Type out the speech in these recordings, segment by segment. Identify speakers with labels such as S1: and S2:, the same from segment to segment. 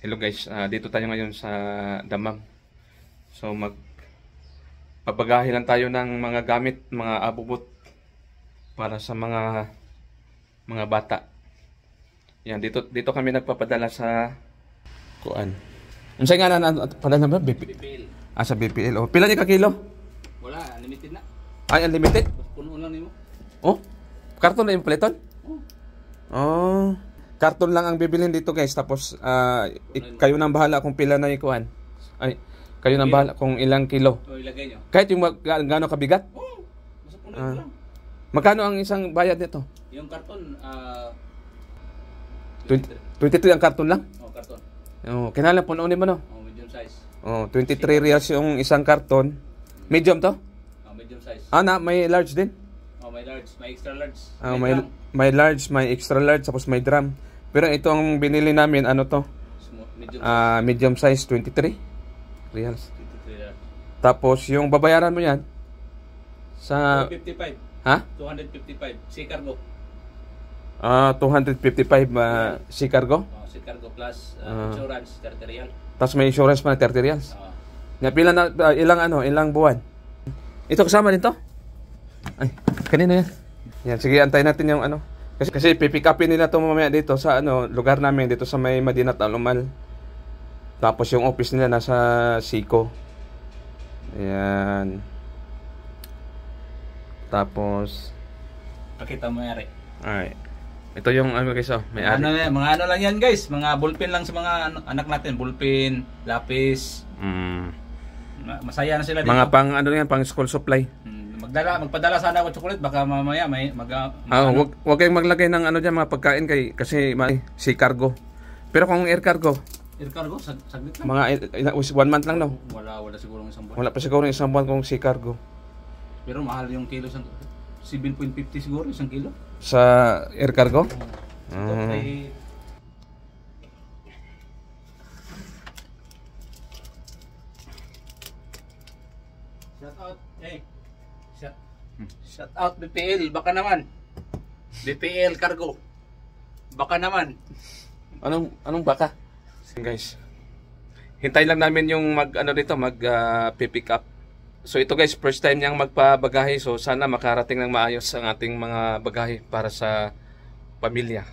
S1: Hello guys, dito tayo ngayon sa Damam. So papagahe lang tayo ng mga gamit, mga abubot para sa mga bata. Yan, dito kami nagpapadala sa kuan. Unsay nga na pala na ba?
S2: BPL.
S1: Sa BPL. Oh, pila ni ka kilo?
S2: Wala, unlimited na.
S1: Ay, unlimited?
S2: Puno lang nimo.
S1: Oh, karton na yung paliton? Oh, karton lang ang bibilhin dito guys. Tapos kayo nang bahala kung pila na ikuan. Ay, kayo nang bahala kung ilang kilo.
S2: O ilagay nyo.
S1: Kahit yung gaano kabigat?
S2: Oo, basta puno lang.
S1: Magkano ang isang bayad nito?
S2: Yung karton,
S1: 23 ang karton lang?
S2: Oh, karton.
S1: Oh, kinalang puno ni mo no?
S2: Oh, medium size.
S1: Oh, 23 reals yung isang karton. Medium to?
S2: Oh, medium size.
S1: May large din?
S2: Oh, may large, may extra large.
S1: May large, may extra large, tapos may drum. Pero ito ang binili namin, ano to? Medium size, 23 reals.
S2: 23 large.
S1: Tapos yung babayaran mo yan sa
S2: 255.
S1: Ha?
S2: 255. Si cargo.
S1: 255 si cargo.
S2: Oh, si cargo plus insurance, 30 real.
S1: Tapos may insurance pa na 30 reals. Pila na ilang buwan? Ito kasama din to? Ay, kanina yan. Yan, sige, antayin natin yung ano. Kasi pipick upin nila ito mamaya dito sa lugar namin, dito sa may Madinat Alumal. Tapos yung office nila nasa Sico. Ayan. Tapos
S2: Pakita mo yari.
S1: alright. Ito yung guys, may
S2: Mga ano lang yan guys, mga ballpen lang sa mga anak natin, ballpen, lapis. Masaya na sila dito.
S1: Mga pang pang school supply.
S2: Magpadala sana ako chocolate, baka mamaya may
S1: wag kayong maglagay ng diyan mga pagkain kasi si cargo. Pero kung air cargo
S2: saglit lang.
S1: Mga 1 month lang no.
S2: Wala siguro isang buwan.
S1: Wala pa siguro isang buwan kung si cargo.
S2: Pero mahal yung kilo 7.50 siguro isang kilo.
S1: Sa air cargo?
S2: Shout out, shout out BPL, baka naman. BPL Cargo. Baka naman.
S1: Anong baka? Guys. Hintay lang namin yung pick up. So ito guys, first time niyang magpabagahe. So sana makarating ng maayos ang ating mga bagahe para sa pamilya.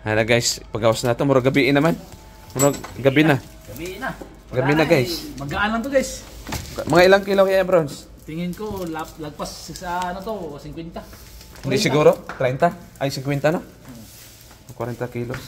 S1: Hala guys, pagawas na ito. Murag gabi naman. Murag gabi na. Gabi na guys.
S2: Magaan lang to guys.
S1: Mga ilang kilo kaya bronze?
S2: Tingin ko lagpas sa 50.
S1: Hindi siguro, 30? Ay 50 na? 40 kilos.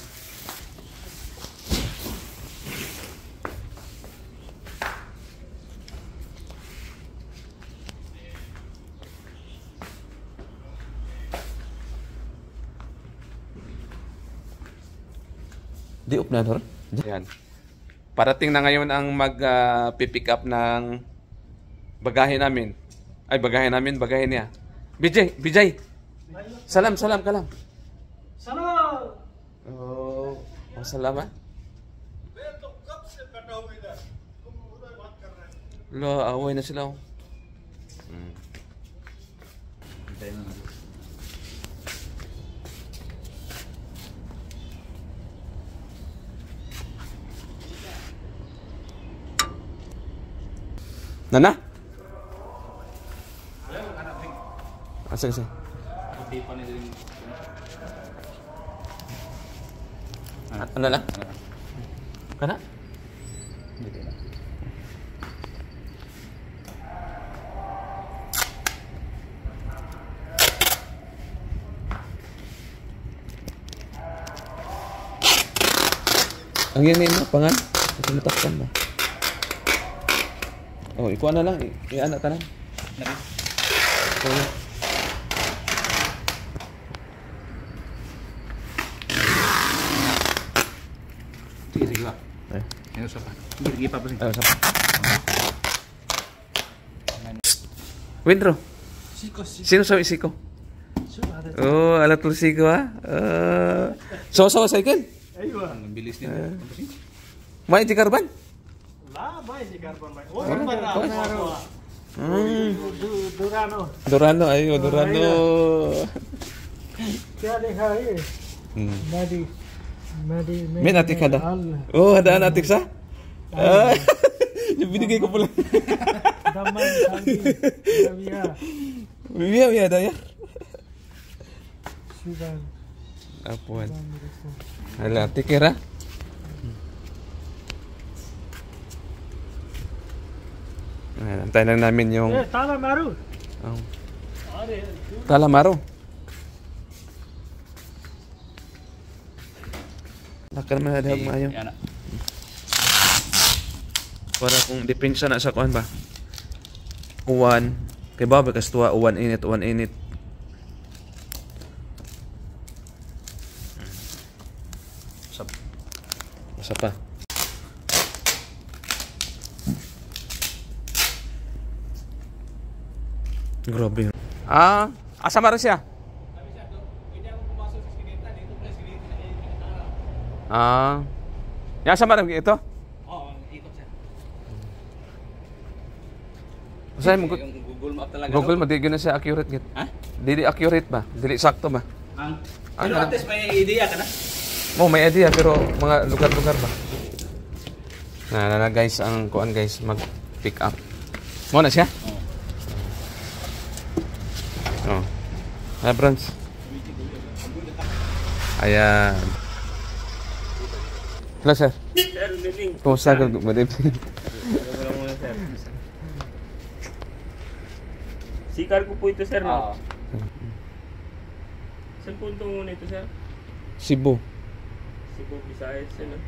S1: Di up na, Yan. Parating na ngayon ang pick up ng bagahe namin. Ay, bagahe niya. Bijay. Salam ka lang.
S2: Salam.
S1: Oh, salamat. Lo, away na sila. Nana? Sige. Ano lang? Kana? Ang yun mo, pangan? Ito matakpan mo. Oh, ikuha na lang. I-anak ka lang.
S2: Sige ba? Usap pa. Sige pa.
S1: Usap pa. Windro. Sino sa Siko? Oh, alat lo Siko ha? So sa cycle?
S2: Aywa. Ang bilis nito.
S1: May di karban?
S3: May di karban may.
S1: Durano, ayo Durano.
S3: Kaya hai. Nadi
S1: May natik ka na? Oh, hadaan natik sa? Yung binigay ko pala.
S3: Daman, Salvi, Ravia,
S1: Biya, daya.
S3: Sudan.
S1: Apuan. Hala, tikira. Antay lang namin yung...
S3: Tala Maru.
S1: Oh. Calamaro. Laka naman na dahag maayo.
S2: Yan na.
S1: Para kung depensa na sa kuan ba? Uwan. Kay ba kas tuwa uwan init. Sa pa. Grabe. Asa maro siya? Ya sa maro ito?
S2: Oo, ikot siya.
S1: Usay mo
S2: Yung Google Map talaga.
S1: Google mo di gyud na siya accurate gid.
S2: Ha?
S1: Dili accurate ba? Dili sakto ba?
S2: Pero at least may idea ka na.
S1: Mo may idea pero mga lugar-lugar ba? Na guys ang kuan guys mag pick up. Mo na siya? Oh. Hi, Brans. Ayan. Hello, sir.
S4: Sir, good evening.
S1: Kumusta ka? Good evening.
S4: Wala muna, sir. Sikar ko po ito, sir.
S2: Oo.
S4: No? Saan punto muna ito, sir?
S1: Cebu.
S4: Cebu, Visayas, ano?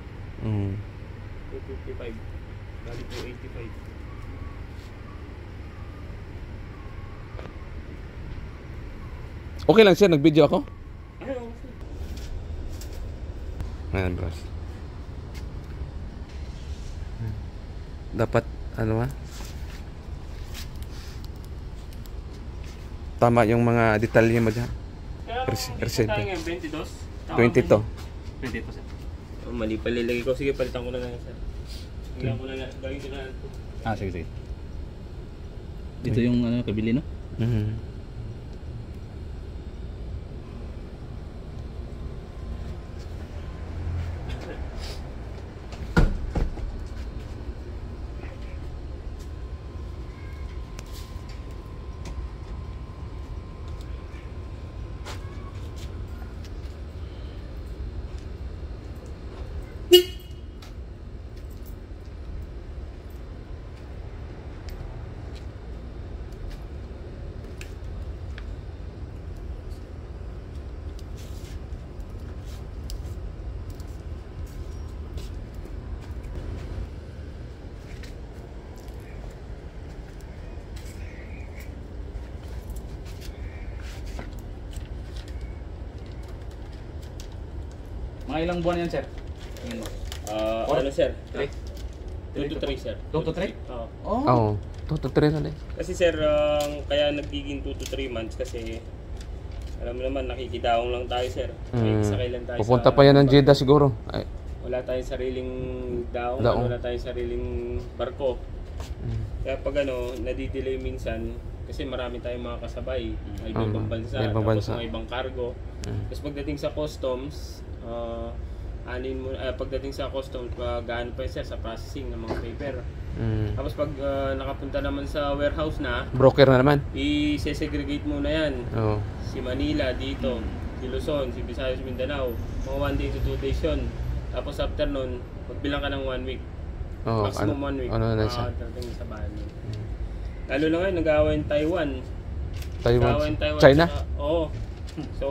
S4: 255. Bali po 85.
S1: Okay lang sir, nag-video ako?
S4: Ay, oo, sir.
S1: Ayan, bros. Dapat, ano ba? Tama yung mga detalye mo dyan.
S4: Kaya
S1: Presente.
S4: tayo ngayon, 22?
S1: 22.
S2: 22 sir.
S4: Oh, mali pala ilagay ko. Sige, palitan ko na lang, sir. Gawin ko na lang. Gawin ko na lang.
S2: Sige. Dito yung ano, kabili no?
S1: Mhm.
S2: Mga ilang buwan yan sir?
S4: Ano, sir?
S2: 3?
S4: 2 to 3, sir.
S2: 2 to 3?
S4: Oo.
S2: Oh.
S1: Oo. 2 to 3 na din.
S4: Kasi sir, kaya nagiging 2 to 3 months kasi alam mo naman, nakikidaong lang tayo, sir. Sakay lang tayo
S1: Pupunta pa yan ng Jeddah siguro. Ay.
S4: Wala tayong sariling daong,
S1: Daong.
S4: wala tayong sariling barko. Kaya pag nadidelay minsan, kasi marami tayong mga kasabay, may ibang bansa,
S1: may ibang
S4: tapos
S1: bansa.
S4: may ibang cargo. Tapos pagdating sa customs, pagdating sa customs, gaano pa yun, sir, sa processing ng mga paper. Tapos pag nakapunta naman sa warehouse na,
S1: Broker na naman.
S4: i-segregate muna yan.
S1: Oo.
S4: Si Manila dito, si Luzon, si Visayas, Mindanao, mga 1 day to 2 days yun. Tapos after nun, magbilang ka ng 1 week.
S1: Oo.
S4: Maximum 1 week.
S1: Ano na siya?
S4: Dating sa bahay. Lalo na ngayon, nag-aaway Taiwan.
S1: Taiwan.
S4: Taiwan
S1: China?
S4: Oo. So,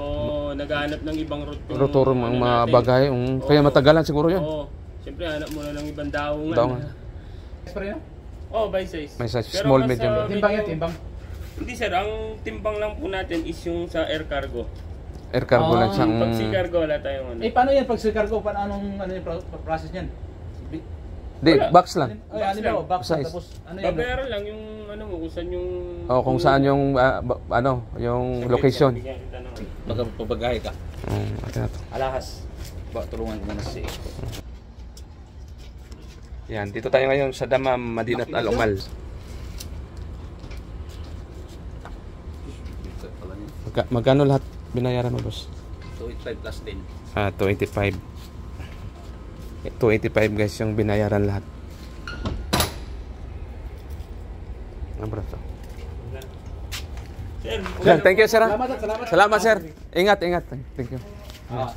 S4: naghahanap ng ibang route. yung
S1: Rotoro ang
S4: ano
S1: mga
S4: natin.
S1: bagay. Kaya
S4: Oo.
S1: matagalan siguro yun.
S4: Oo. Siyempre, hanap muna ng ibang daungan.
S1: Daungan.
S2: Spray no?
S4: Oo, by size.
S1: May size,
S4: Pero
S1: small,
S4: mas,
S1: medium.
S2: Timbang yan, timbang.
S4: Hindi sir, ang timbang lang po natin is yung sa air cargo.
S1: Air cargo lang siyang...
S4: Pag sea cargo, wala tayong ano.
S2: Paano yan pag cargo? Paano yung process niyan?
S1: Di, box lang.
S2: Ay, ano ba? Box
S1: Size.
S2: tapos ano yan?
S4: Babayaran lang yung kung saan yung...
S1: O kung saan yung, yung location.
S4: Bigyan kita ng-
S2: Baka pabagahe ka.
S1: Atin na to.
S2: Alahas. Tulungan ko muna si
S1: Yan, dito tayo ngayon sa Damam, Madinat Al Umal. Magkano lahat binayaran mo, boss?
S2: 285 plus 10.
S1: 285. 285 guys yung binayaran lahat. Abrazo.
S4: Sir,
S1: Yan, thank you sir.
S2: Salamat, salamat.
S1: Salamat sir. Ingat, ingat. Thank you.
S2: Ah.